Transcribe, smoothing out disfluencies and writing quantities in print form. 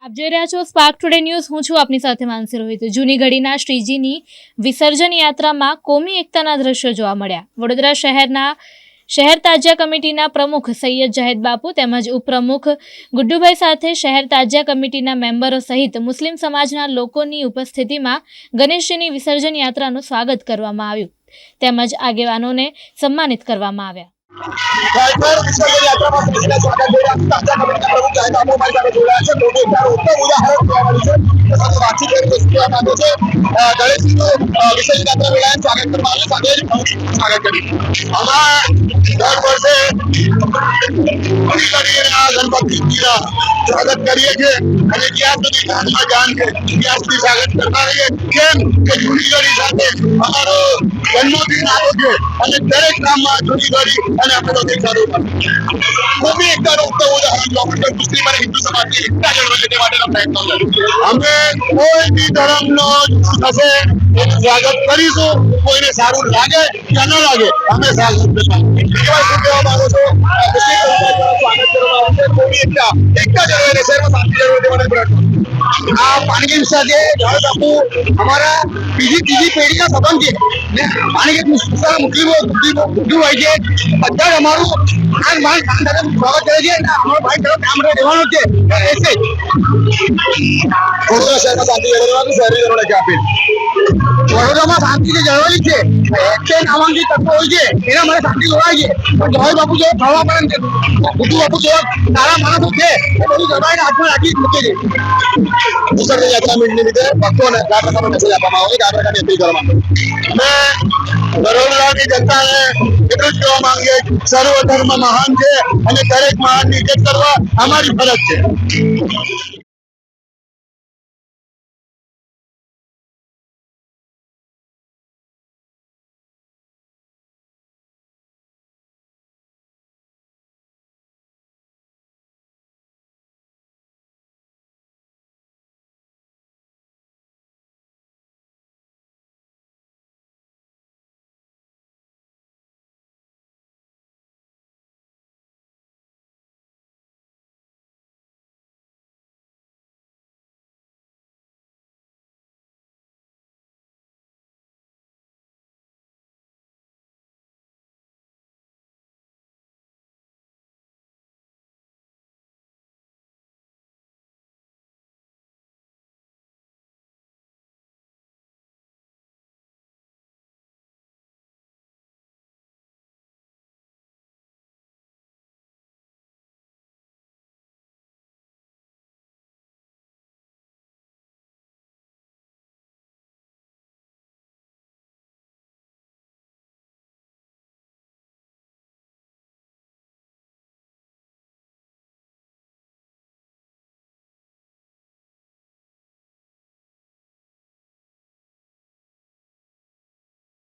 આપ જોઈ રહ્યા છો સ્પાર્ક ટુડે ન્યૂઝ। હું છું આપની સાથે માનસી રોહિત। જૂની ઘડીના શ્રીજીની વિસર્જન યાત્રામાં કોમી એકતાના દ્રશ્યો જોવા મળ્યા। વડોદરા શહેર તાજિયા કમિટીના પ્રમુખ સૈયદ જાહેદ બાપુ તેમજ ઉપપ્રમુખ ગુડ્ડુભાઈ સાથે શહેર તાજિયા કમિટીના મેમ્બરો સહિત મુસ્લિમ સમાજના લોકોની ઉપસ્થિતિમાં ગણેશજીની વિસર્જન યાત્રાનું સ્વાગત કરવામાં આવ્યું તેમજ આગેવાનોને સન્માનિત કરવામાં આવ્યા। स्वागत करिए छे અને જ્યાં સુધી ધ્યાનમાં જાણ છે ત્યાં સુધી સ્વાગત કરતા રહીએ। કેમ કે જૂની ઘડી સાથે અમારો જન્મદિન આવે છે અને દરેક ગામમાં જૂની ઘડી અને આપણે તો દેખાડો કોમી એકતાનો ઉત્તમ ઉદાહરણ ડોક્ટર મુસ્લિમ અને હિન્દુ સમાજની એકતા જળવાઈ તે માટેનો પ્રયત્ન છે। અમે કોઈ બી ધર્મનો હશે એનું સ્વાગત કરીશું। કોઈને સારું લાગે કે ન લાગે અમે સ્વાગત કરીશું। કેવા શું કહેવા માંગો છો? સ્વાગત કરવામાં આવશે કોમી એકતા જળવાઈ શહેરમાં શાંતિ જળવાઈ દેવાનો પ્રયત્ન। આ પાણીગીર સાથે જાહેદ બાપુ અમારા ત્રીજી પેઢીના સંબંધ છે ને પાણીગીર મુસ્લિમો હોય છે બધા અમારું માન સાથે સ્વાગત કરે છે અને અમારો ભાઈ તરફ કામ રહેવાનું છે। એસે વડોદરા શહેરમાં શાંતિ જળવાઈ શહેરીજનોને કે આપી વડોદરામાં શાંતિ જળવાઈ છે તે નામાંકિત તત્વો હોય છે એના માટે શાંતિ જળવાય છે પણ જાહેદ બાપુ જેવા થવા પડે ગુડ્ડુ બાપુ જેવા સારા માણસો છે એ બધું જળવાઈને હાથમાં રાખી મૂકે છે। વિસર્જન યાત્રા નિમિત્તે ભક્તોને આ પ્રકારનો મેસેજ આપવામાં આવે છે, આ પ્રકારની અપીલ કરવામાં આવે। વડોદરાની જનતાને એટલું જ કહેવા માંગીએ સર્વ ધર્મ મહાન છે અને દરેક મહાનની ઇજ્જત કરવા અમારી ફરજ છે।